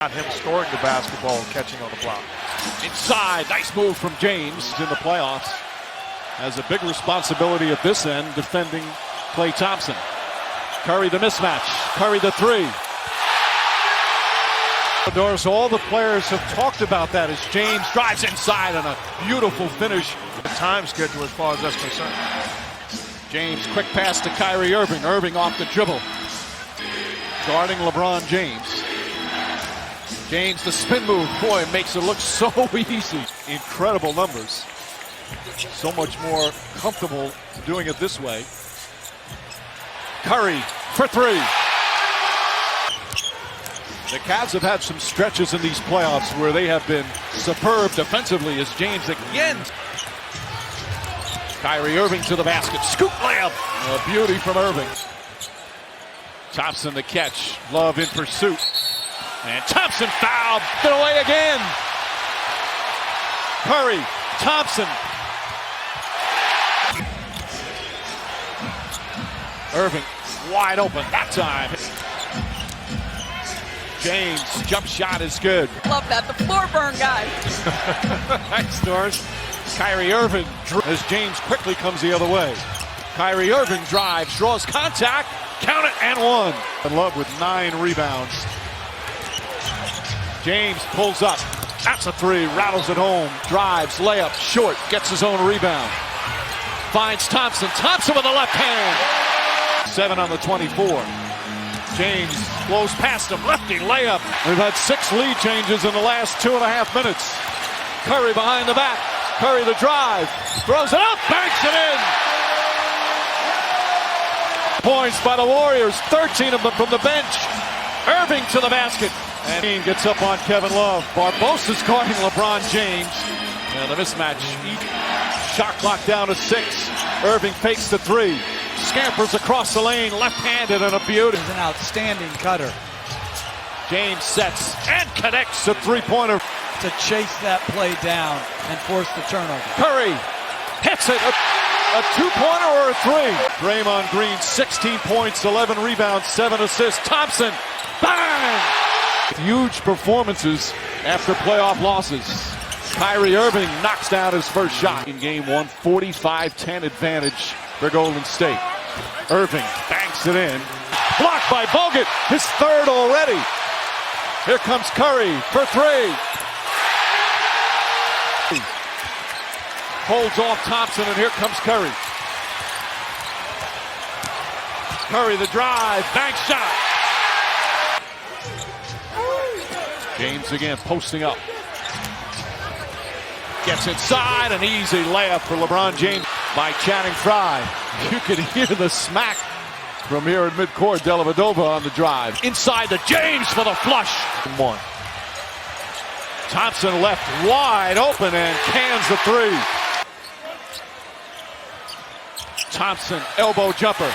Not him scoring the basketball and catching on the block. Inside, nice move from James in the playoffs. Has a big responsibility at this end, defending Klay Thompson. Curry the mismatch, Curry the three. So all the players have talked about that as James drives inside on a beautiful finish. The time schedule as far as that's concerned. James, quick pass to Kyrie Irving. Irving off the dribble. Guarding LeBron James. James, the spin move, boy, makes it look so easy. Incredible numbers. So much more comfortable doing it this way. Curry for three. The Cavs have had some stretches in these playoffs where they have been superb defensively as James again. Kyrie Irving to the basket. Scoop layup. A beauty from Irving. Thompson the catch. Love in pursuit. And Thompson fouled. Get away again. Curry. Thompson. Irving wide open that time. James, jump shot is good. Love that, the floor burn, guys. Thanks, Doris. Kyrie Irving, as James quickly comes the other way. Kyrie Irving drives, draws contact, count it, and one. In love with 9 rebounds. James pulls up. That's a three, rattles it home. Drives, layup, short, gets his own rebound. Finds Thompson. Thompson with the left hand. 7 on the 24. James blows past him. Lefty layup. We've had 6 lead changes in the last 2.5 minutes. Curry behind the back. Curry the drive. Throws it up. Banks it in. Points by the Warriors. 13 of them from the bench. Irving to the basket. And he gets up on Kevin Love. Barbosa's guarding LeBron James. And the mismatch. Shot clock down to 6. Irving fakes the three. Scampers across the lane, left-handed, and a beauty. He's an outstanding cutter. James sets and connects a three-pointer. To chase that play down and force the turnover. Curry hits it. A two-pointer or a three. Draymond Green, 16 points, 11 rebounds, 7 assists. Thompson, bang! Huge performances after playoff losses. Kyrie Irving knocks down his first shot in game 1, 45-10 advantage for Golden State. Irving banks it in. Blocked by Bogut, his third already. Here comes Curry for three. Holds off Thompson, and here comes Curry. Curry the drive, bank shot. James again posting up. Gets inside, an easy layup for LeBron James by Channing Frye. You can hear the smack from here at midcourt. Dellavedova on the drive. Inside to James for the flush. 1. Thompson left wide open and cans the three. Thompson, elbow jumper.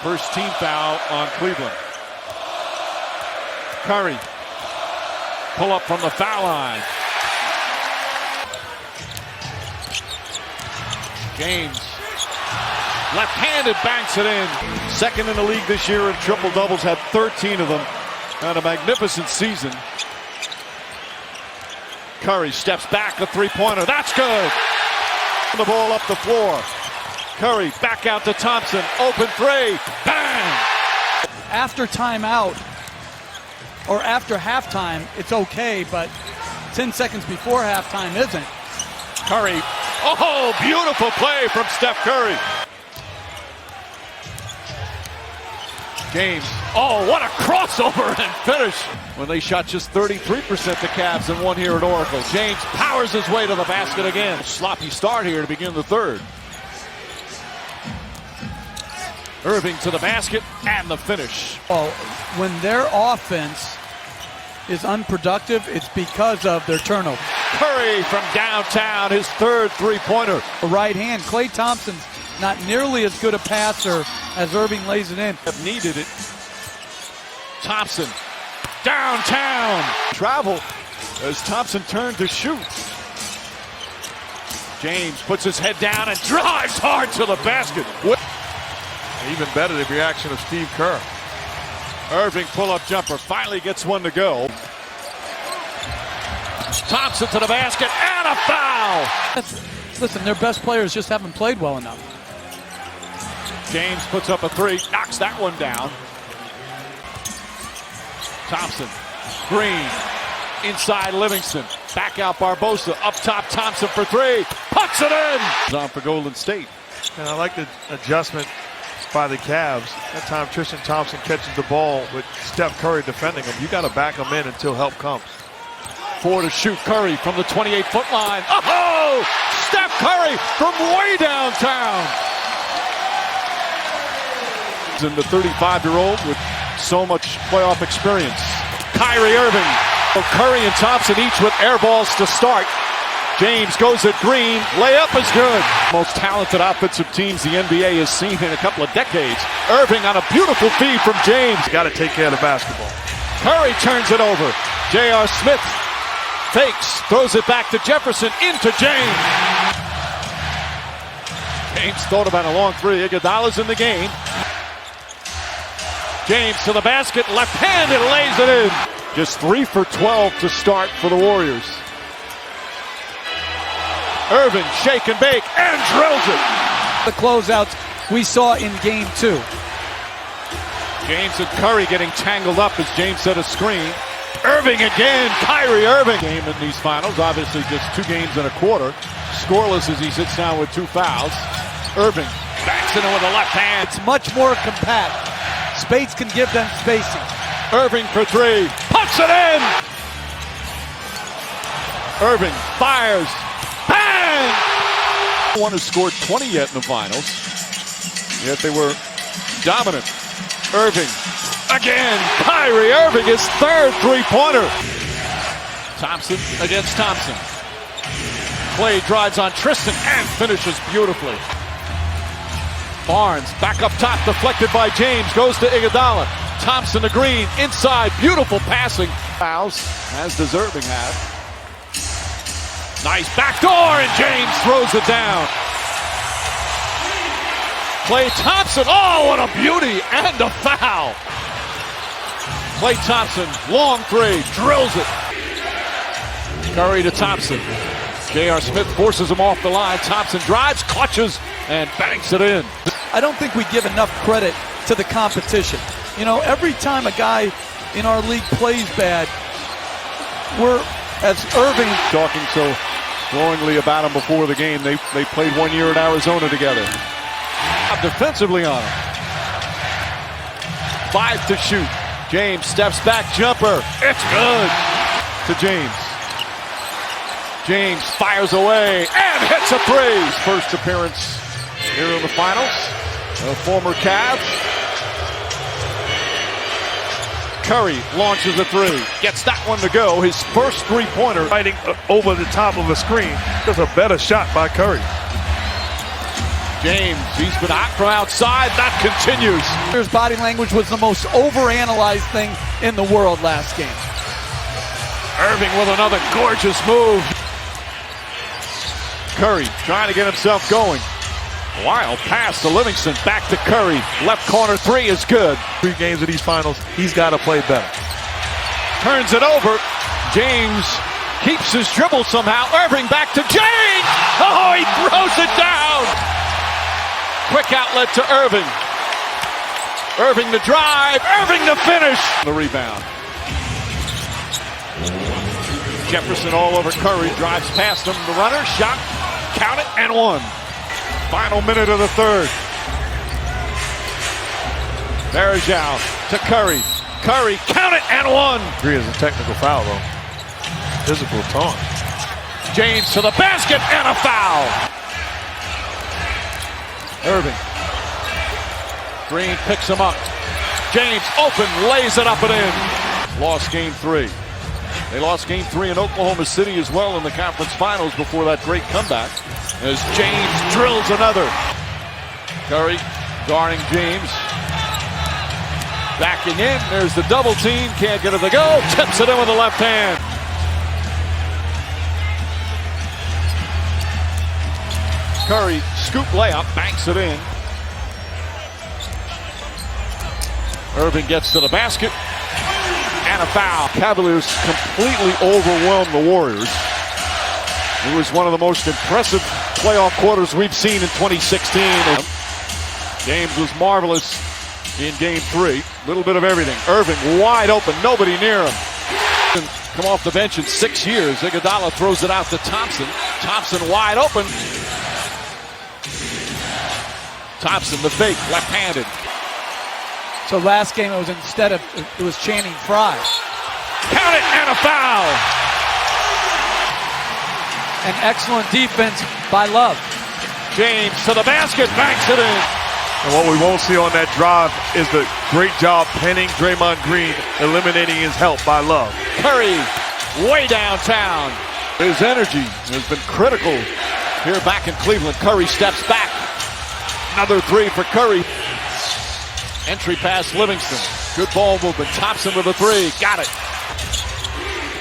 First team foul on Cleveland. Curry. Pull up from the foul line. James. Left-handed banks it in. Second in the league this year in triple-doubles. Had 13 of them. Had a magnificent season. Curry steps back, a three-pointer. That's good. The ball up the floor. Curry back out to Thompson. Open three. Bang! After timeout, or after halftime, it's okay, but 10 seconds before halftime isn't. Curry. Oh, beautiful play from Steph Curry. James. Oh, what a crossover and finish. When they shot just 33%, the Cavs, and one here at Oracle. James powers his way to the basket again. Sloppy start here to begin the third. Irving to the basket and the finish. Oh, when their offense is unproductive, it's because of their turnover. Curry from downtown, his third three-pointer. The right hand, Klay Thompson's not nearly as good a passer as Irving lays it in. Have needed it. Thompson, downtown. Travel as Thompson turned to shoot. James puts his head down and drives hard to the basket. Even better, the reaction of Steve Kerr. Irving pull-up jumper finally gets one to go. Thompson to the basket and a foul. Listen, their best players just haven't played well enough. James puts up a three, knocks that one down. Thompson, Green, inside Livingston, back out Barbosa, up top Thompson for three, pucks it in. On for Golden State. And I like the adjustment by the Cavs. That time Tristan Thompson catches the ball with Steph Curry defending him. You got to back him in until help comes. 4 to shoot. Curry from the 28-foot line. Oh! Steph Curry from way downtown. And the 35-year-old with so much playoff experience. Kyrie Irving. Curry and Thompson each with air balls to start. James goes at Green. Layup is good. Most talented offensive teams the NBA has seen in a couple of decades. Irving on a beautiful feed from James. Got to take care of the basketball. Curry turns it over. J.R. Smith fakes, throws it back to Jefferson, into James. James thought about a long three. Iguodala's in the game. James to the basket, left-handed, lays it in. Just 3 for 12 to start for the Warriors. Irving, shake and bake, and drills it. The closeouts we saw in game 2. James and Curry getting tangled up as James set a screen. Irving again, Kyrie Irving. Game in these finals, obviously just 2 games and a quarter. Scoreless as he sits down with 2 fouls. Irving backs it in with a left hand. It's much more compact. Spades can give them spacing. Irving for 3, puts it in! Irving fires, bang! No one has scored 20 yet in the finals, yet they were dominant. Irving, again, Kyrie Irving, his 3rd three-pointer. Thompson against Thompson. Klay drives on Tristan and finishes beautifully. Barnes back up top, deflected by James, goes to Iguodala. Thompson to Green, inside, beautiful passing. Fouls, as does Irving have. Nice backdoor, and James throws it down. Klay Thompson, oh, what a beauty, and a foul. Klay Thompson, long three, drills it. Curry to Thompson. J.R. Smith forces him off the line. Thompson drives, clutches, and banks it in. I don't think we give enough credit to the competition. You know, every time a guy in our league plays bad, we're, as Irving, talking so glowingly about him before the game. They played 1 year in Arizona together. Defensively on him. 5 to shoot. James steps back, jumper. It's good to James. James fires away and hits a 3. His first appearance here in the finals. A former Cavs. Curry launches a 3. Gets that one to go. His first three-pointer. Fighting over the top of a screen. There's a better shot by Curry. James, he's been hot from outside. That continues. His body language was the most overanalyzed thing in the world last game. Irving with another gorgeous move. Curry trying to get himself going. Wild pass to Livingston, back to Curry. Left corner 3 is good. 3 games of these finals, he's got to play better. Turns it over. James keeps his dribble somehow. Irving back to James. Oh, he throws it down. Quick outlet to Irving. Irving to drive. Irving to finish. The rebound. Jefferson all over Curry. Drives past him. The runner. Shot. Count it and 1. Final minute of the 3rd. Varejao to Curry. Curry. Count it and 1. Agree is a technical foul, though. Physical taunt. James to the basket and a foul. Irving. Green picks him up. James open, lays it up and in. Lost game 3. They lost game 3 in Oklahoma City as well in the conference finals before that great comeback. As James drills another. Curry guarding James. Backing in, there's the double team. Can't get it to go. Tips it in with the left hand. Curry, scoop layup, banks it in. Irving gets to the basket. And a foul. Cavaliers completely overwhelmed the Warriors. It was one of the most impressive playoff quarters we've seen in 2016. James was marvelous in game 3. Little bit of everything. Irving wide open, nobody near him. Come off the bench in 6 years. Iguodala throws it out to Thompson. Thompson wide open. Thompson, the fake, left-handed. So last game it was Channing Frye. Count it, and a foul. An excellent defense by Love. James to the basket, banks it in. And what we won't see on that drive is the great job pinning Draymond Green, eliminating his help by Love. Curry way downtown. His energy has been critical here back in Cleveland. Curry steps back. Another 3 for Curry. Entry pass Livingston. Good ball movement. Thompson with a 3. Got it.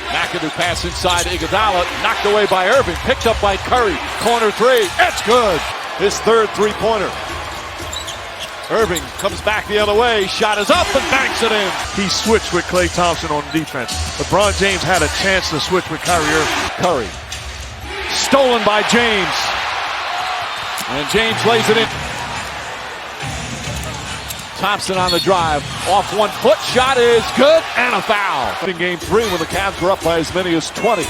McAdoo pass inside Iguodala. Knocked away by Irving. Picked up by Curry. Corner 3. It's good. His third three-pointer. Irving comes back the other way. Shot is up and banks it in. He switched with Klay Thompson on defense. LeBron James had a chance to switch with Kyrie Irving. Curry. Stolen by James. And James lays it in. Thompson on the drive. Off 1 foot. Shot is good. And a foul. In game 3 when the Cavs were up by as many as 20.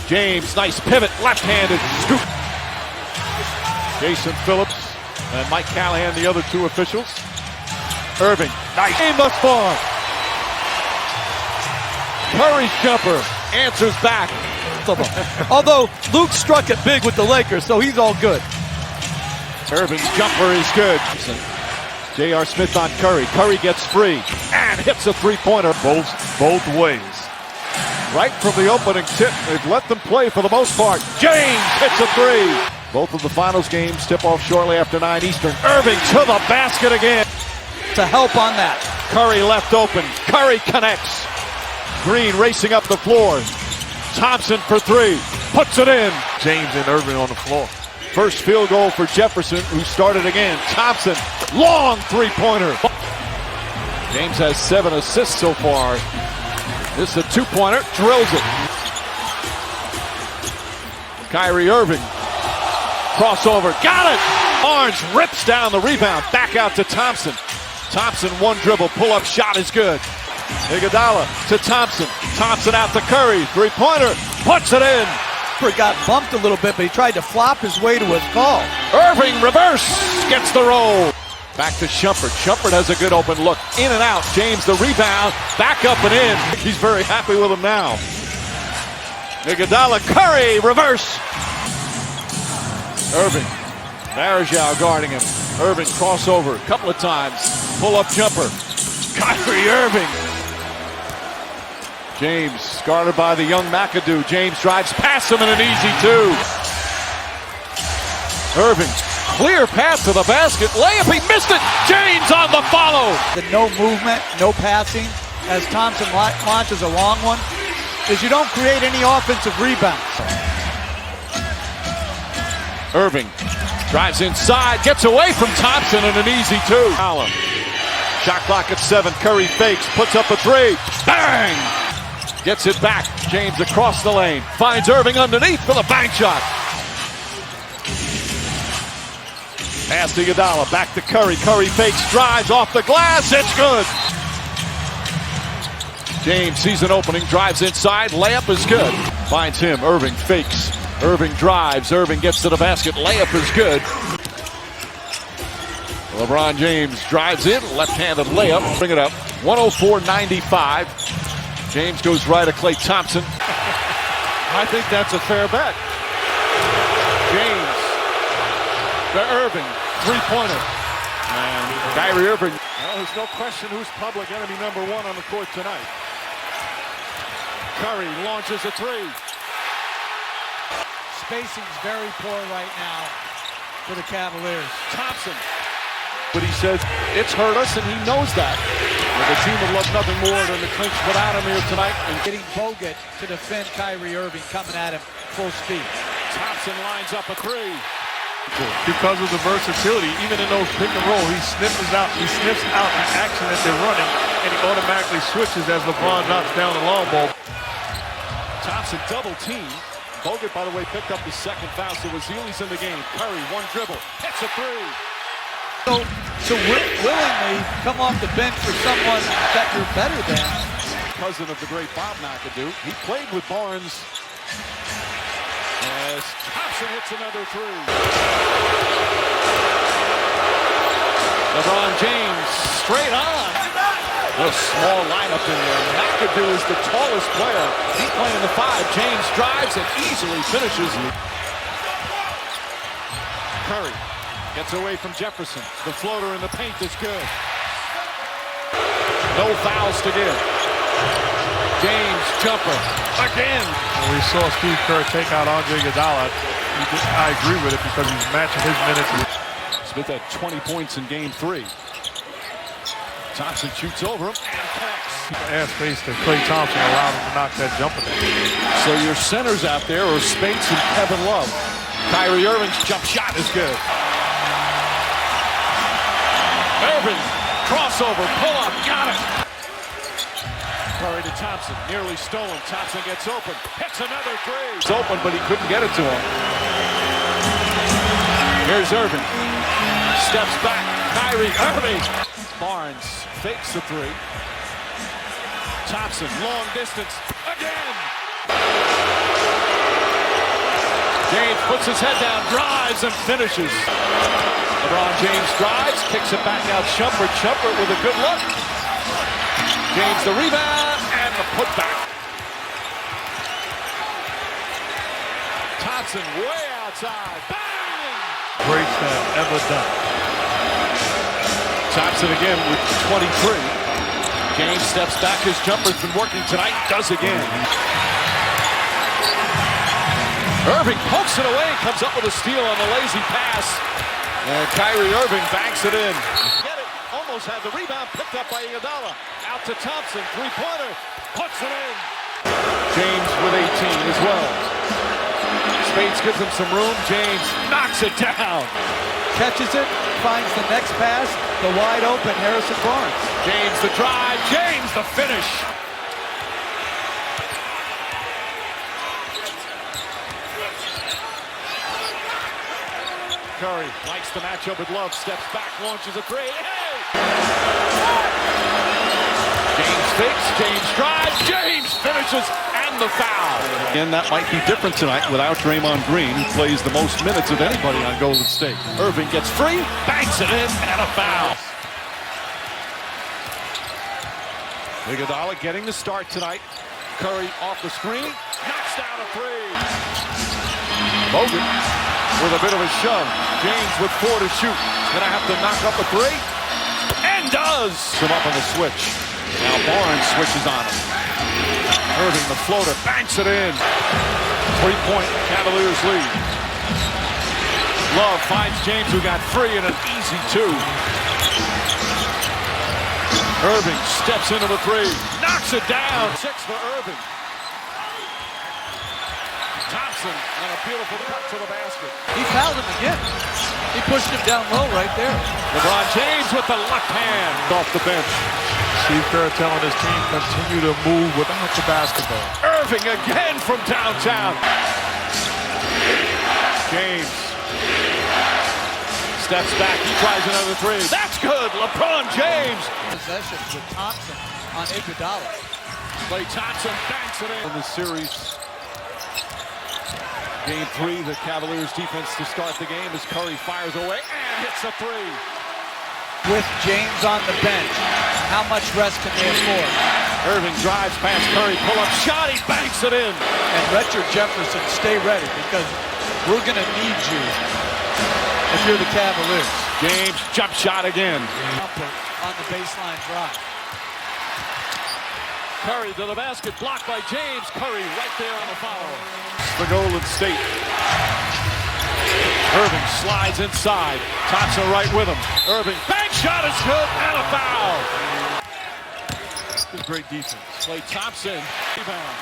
James, nice pivot. Left-handed scoop. Jason Phillips and Mike Callahan, the other 2 officials. Irving. Nice game thus far. Curry's jumper answers back. Although Luke struck it big with the Lakers, so he's all good. Irving's jumper is good. J.R. Smith on Curry. Curry gets free and hits a three-pointer. Both ways. Right from the opening tip, they've let them play for the most part. James hits a 3. Both of the finals games tip off shortly after 9 Eastern. Irving to the basket again. To help on that. Curry left open. Curry connects. Green racing up the floor. Thompson for 3. Puts it in. James and Irving on the floor. First field goal for Jefferson, who started again. Thompson, long three-pointer. James has 7 assists so far. This is a 2-pointer, drills it. Kyrie Irving, crossover, got it! Barnes rips down the rebound, back out to Thompson. Thompson, 1 dribble, pull-up shot is good. Iguodala to Thompson. Thompson out to Curry, three-pointer, puts it in. Got bumped a little bit, but he tried to flop his way to his call. Irving reverse, gets the roll. Back to Shumpert. Shumpert has a good open look. In and out. James the rebound. Back up and in. He's very happy with him now. Iguodala, Curry, reverse. Irving. Varejao guarding him. Irving crossover a couple of times. Pull-up jumper. Kyrie Irving. James guarded by the young McAdoo. James drives past him and an easy 2. Irving, clear pass to the basket. Layup, he missed it. James on the follow. The no movement, no passing, as Thompson launches a long one, is you don't create any offensive rebounds. Irving drives inside, gets away from Thompson and an easy 2. Allen. Shot clock at 7. Curry fakes, puts up a 3. Bang! Gets it back. James across the lane. Finds Irving underneath for the bank shot. Pass to Iguodala. Back to Curry. Curry fakes, drives off the glass. It's good. James sees an opening, drives inside. Layup is good. Finds him. Irving fakes. Irving drives. Irving gets to the basket. Layup is good. LeBron James drives in. Left-handed layup. Bring it up. 104-95. James goes right at Klay Thompson. I think that's a fair bet. James to Irving, three-pointer. And Kyrie Irving. Well, there's no question who's public enemy number 1 on the court tonight. Curry launches a 3. Spacing's very poor right now for the Cavaliers. Thompson. But he says it's hurt us, and he knows that. And the team would love nothing more than the clinch without him here tonight. And Getting Bogut to defend Kyrie Irving coming at him full speed. Thompson lines up a 3. Because of the versatility, even in those pick and roll, he sniffs out the action that they're running, and he automatically switches as LeBron knocks down the long ball. Thompson double team. Bogut, by the way, picked up his second foul, so Wazili's in the game. Curry, one dribble, hits a three. So willingly come off the bench for someone that you're better than. Cousin of the great Bob McAdoo. He played with Barnes. As Thompson hits another three. LeBron James straight on. What a small lineup in there. McAdoo is the tallest player. He's playing the five. James drives and easily finishes. Curry gets away from Jefferson. The floater in the paint is good. No fouls to give. James jumper again. When we saw Steve Kerr take out Andre Iguodala, I agree with it because he's matching his minutes. Smith had 20 points in game 3. Thompson shoots over him and connects. Air space to Klay Thompson allowed him to knock that jumper down. So your centers out there are Spates and Kevin Love. Kyrie Irving's jump shot is good. Irving, crossover, pull up, got it. Curry to Thompson, nearly stolen. Thompson gets open, hits another three. It's open, but he couldn't get it to him. Here's Irving. Steps back, Kyrie Irving. Barnes fakes the three. Thompson, long distance, again. James puts his head down, drives, and finishes. LeBron James drives, kicks it back out. Shumpert with a good look. James the rebound and the putback. Thompson way outside. Bang! Great stat ever done. Thompson again with 23. James steps back. His jumper's been working tonight. Does again. Irving pokes it away. Comes up with a steal on the lazy pass. And Kyrie Irving banks it in. Get it. Almost had the rebound picked up by Iguodala. Out to Thompson. Three-pointer. Puts it in. James with 18 as well. Spades gives him some room. James knocks it down. Catches it, finds the next pass, the wide open Harrison Barnes. James the drive, James the finish. Curry likes the matchup with Love, steps back, launches a three. Hey! James fakes, James drives, James finishes, and the foul. And that might be different tonight without Draymond Green, who plays the most minutes of anybody on Golden State. Irving gets free, banks it in, and a foul. Iguodala getting the start tonight. Curry off the screen, knocks down a three. Bogut with a bit of a shove. James with 4 to shoot. Gonna have to knock up a three. And does! Come up on the switch. Now Barnes switches on him. Irving, the floater, banks it in. 3-point Cavaliers lead. Love finds James, who got free, and an easy two. Irving steps into the three. Knocks it down. 6 for Irving. Thompson and a beautiful cut to the basket. He fouled him again. He pushed him down low right there. LeBron James with the left hand off the bench. Steve Kerr telling his team continue to move without the basketball. Irving again from downtown. James steps back. He tries another three. That's good. LeBron James. Possessions with Thompson on Iguodala. Klay Thompson banks it in the series. Game 3, the Cavaliers defense to start the game as Curry fires away and hits a three. With James on the bench, how much rest can they afford? Irving drives past Curry, pull-up shot, he banks it in. And Richard Jefferson, stay ready because we're going to need you if you're the Cavaliers. James, jump shot again. On the baseline drive. Curry to the basket, blocked by James. Curry right there on the foul. For Golden State. Irving slides inside. Thompson right with him. Irving, bank shot is good, and a foul. This is great defense. Klay Thompson, rebound.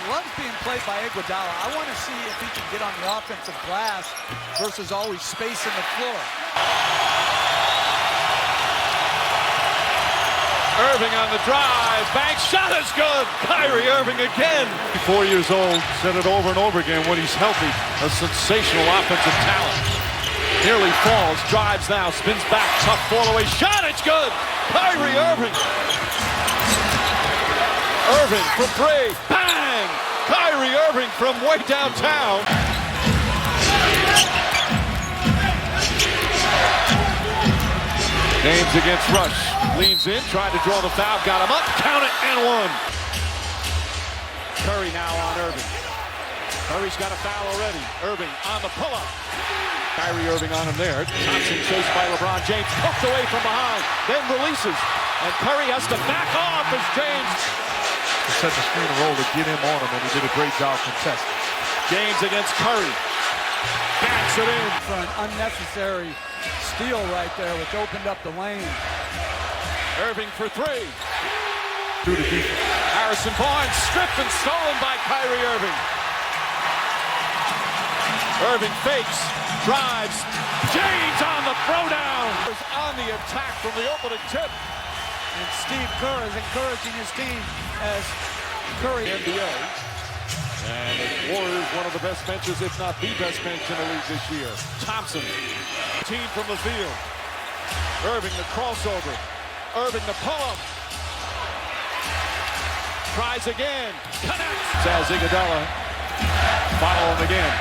love's being played by Iguodala. I want to see if he can get on the offensive glass versus always spacing the floor. Irving on the drive, bank shot is good. Kyrie Irving again. 4 years old, said it over and over again when he's healthy. A sensational offensive talent. Nearly falls, drives now, spins back, tough fall-away shot, it's good. Kyrie Irving. Irving from three, bang! Kyrie Irving from way downtown. James against Rush. Leans in, tried to draw the foul, got him up, count it, and one. Curry now on Irving. Curry's got a foul already. Irving on the pull-up. Kyrie Irving on him there. Thompson chased by LeBron James, poked away from behind, then releases. And Curry has to back off as James Set the screen and roll to get him on him, and he did a great job contesting. James against Curry. Backs it in. For an unnecessary steal right there, which opened up the lane. Irving for three. Through the defense. Harrison Barnes stripped and stolen by Kyrie Irving. Irving fakes, drives. James on the throwdown. On the attack from the opening tip. And Steve Kerr is encouraging his team as Curry. NBA. And the Warriors, one of the best benches, if not the best bench in the league this year. Thompson, team from the field. Irving the crossover. Irving the pull-up. Tries again. Connects. As Iguodala following again.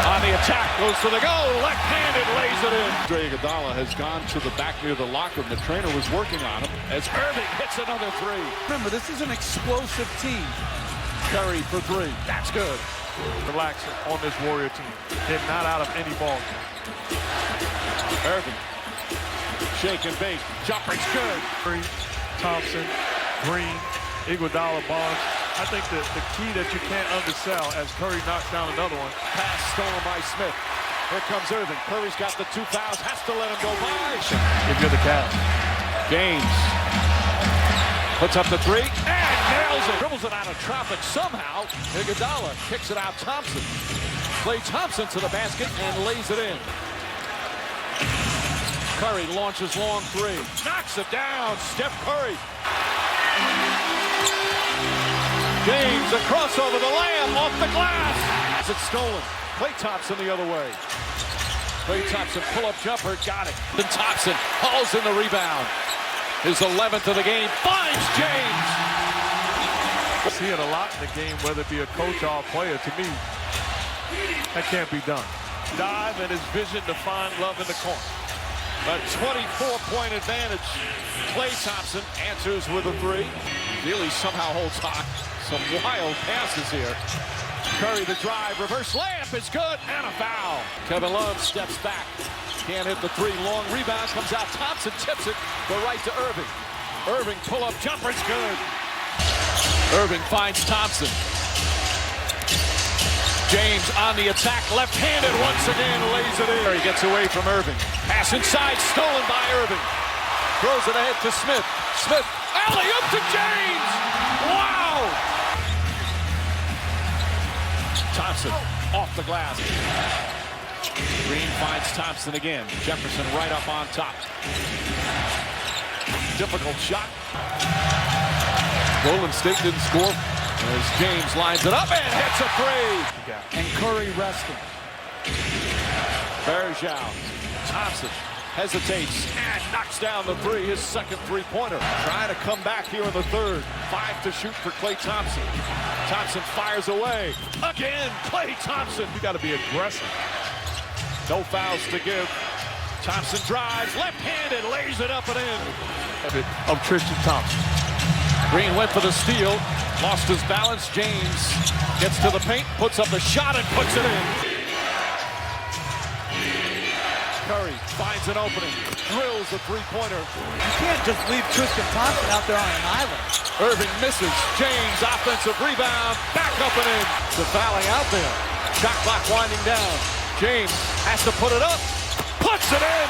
On the attack, goes to the goal. Left-handed, lays it in. Iguodala has gone to the back near the locker room. The trainer was working on him as Irving hits another three. Remember, this is an explosive team. Curry for three. That's good. Relaxing on this Warrior team. They're not out of any ball game. Irving. Shake and bake. Jumper's good. Curry, Thompson, Green, Iguodala, Barnes. I think the key that you can't undersell as Curry knocks down another one. Pass stolen by Smith. Here comes Irving. Curry's got the two fouls. Has to let him go by. If you're the Cavs. James puts up the three and nails it. Dribbles it out of traffic somehow. Iguodala kicks it out. Thompson. Klay Thompson to the basket and lays it in. Curry launches long three. Knocks it down. Steph Curry. James, a crossover, the layup off the glass. It's stolen. Klay Thompson the other way. Klay Thompson, pull-up jumper, got it. Then Thompson hauls in the rebound. His 11th of the game, finds James. See it a lot in the game, whether it be a coach or a player. To me, that can't be done. Dive and his vision to find love in the corner. A 24-point advantage. Klay Thompson answers with a three. Really somehow holds on. Some wild passes here. Curry the drive, reverse layup is good, and a foul. Kevin Love steps back. Can't hit the three. Long rebound comes out. Thompson tips it. Go right to Irving. Irving pull-up jumper's good. Irving finds Thompson. James on the attack, left-handed once again, lays it in. He gets away from Irving. Pass inside, stolen by Irving. Throws it ahead to Smith. Smith, alley-oop to James! Wow! Thompson off the glass. Green finds Thompson again. Jefferson right up on top. Difficult shot. Golden State didn't score as James lines it up and hits a three. And Curry resting. Bergeau. Thompson hesitates and knocks down the three, his second three-pointer. Trying to come back here in the third. 5 to shoot for Klay Thompson. Thompson fires away. Again, Klay Thompson. You got to be aggressive. No fouls to give. Thompson drives, left-handed, lays it up and in. Of Tristan Thompson. Green went for the steal, lost his balance. James gets to the paint, puts up the shot and puts it in. Curry finds an opening, drills a three-pointer. You can't just leave Tristan Thompson out there on an island. Irving misses. James, offensive rebound, back up and in. The fouling out there. Shot clock winding down. James has to put it up, puts it in.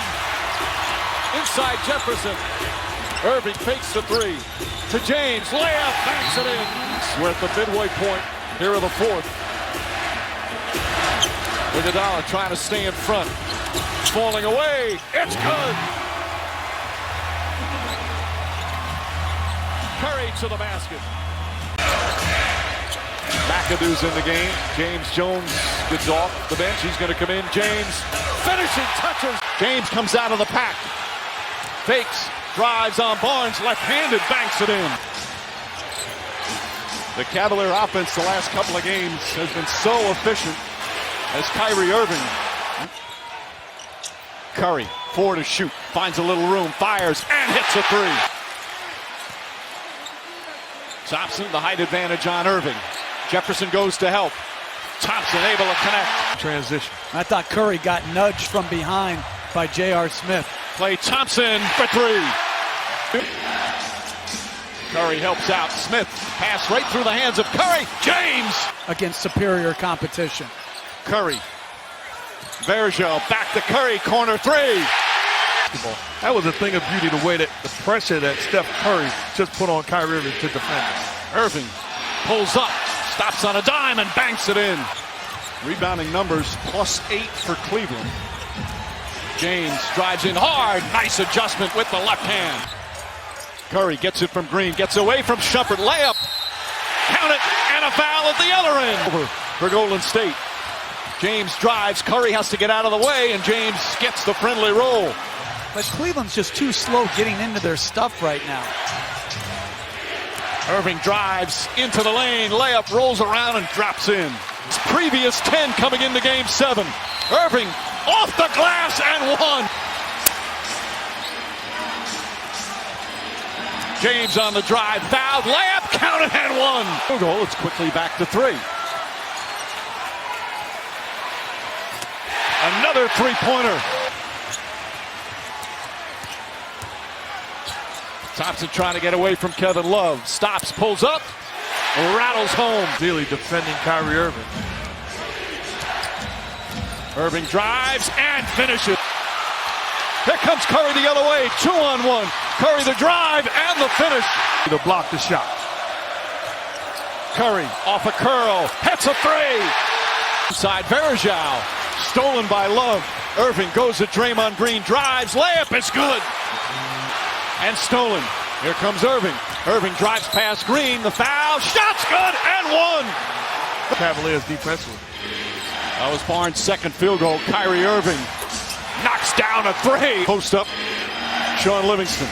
Inside Jefferson. Irving fakes the three. To James, layup, banks it in. We're at the midway point here of the fourth. Iguodala trying to stay in front. Falling away. It's good. Curry to the basket. McAdoo's in the game. James Jones gets off the bench. He's going to come in. James finishing touches. James comes out of the pack. Fakes. Drives on Barnes. Left-handed banks it in. The Cavalier offense the last couple of games has been so efficient as Kyrie Irving. Curry, 4 to shoot. Finds a little room. Fires and hits a three. Thompson, the height advantage on Irving. Jefferson goes to help. Thompson able to connect. Transition. I thought Curry got nudged from behind by J.R. Smith. Klay Thompson for three. Curry helps out. Smith, pass right through the hands of Curry. James! Against superior competition. Curry. Vergel back to Curry, corner three. That was a thing of beauty, the way that the pressure that Steph Curry just put on Kyrie Irving to defend him. Irving pulls up, stops on a dime and banks it in. Rebounding numbers +8 for Cleveland. James drives in hard. Nice adjustment with the left hand. Curry gets it from Green, gets away from Shumpert. Layup. Count it, and a foul at the other end. Over for Golden State. James drives. Curry has to get out of the way, and James gets the friendly roll. But Cleveland's just too slow getting into their stuff right now. Irving drives into the lane. Layup rolls around and drops in. His previous 10 coming into game 7. Irving off the glass and one. James on the drive, fouled, layup, counted and one. Field goal, it's quickly back to 3. Another three-pointer. Thompson trying to get away from Kevin Love. Stops, pulls up, rattles home. Really defending Kyrie Irving. Irving drives and finishes. Here comes Curry the other way, 2-on-1. Curry the drive and the finish. To block the shot. Curry off a curl, hits a three. Inside Vergel, stolen by Love. Irving goes to Draymond Green, drives, layup is good. And stolen. Here comes Irving. Irving drives past Green, the foul, shot's good, and one. Cavaliers defensively. That was Barnes' second field goal. Kyrie Irving knocks down a three. Post up, Sean Livingston.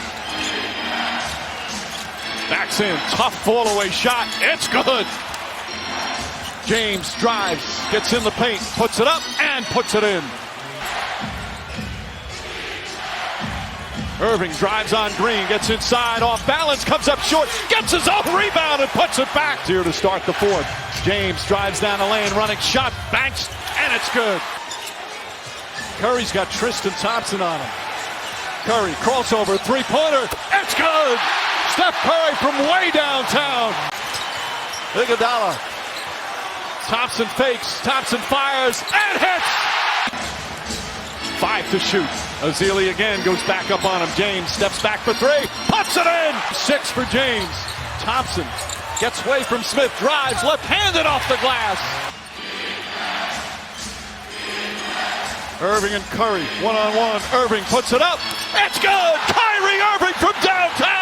Backs in, tough fall-away shot. It's good. James drives, gets in the paint, puts it up, and puts it in. Irving drives on Green, gets inside, off balance, comes up short, gets his own rebound and puts it back. Here to start the fourth. James drives down the lane, running shot, banks, and it's good. Curry's got Tristan Thompson on him. Curry, crossover, three-pointer, it's good! Steph Curry from way downtown. Iguodala. Thompson fakes, Thompson fires, and hits! 5 to shoot. Ezeli again goes back up on him. James steps back for 3, puts it in! 6 for James. Thompson gets away from Smith, drives, left-handed off the glass. Irving and Curry, one-on-one. Irving puts it up. It's good! Kyrie Irving from downtown!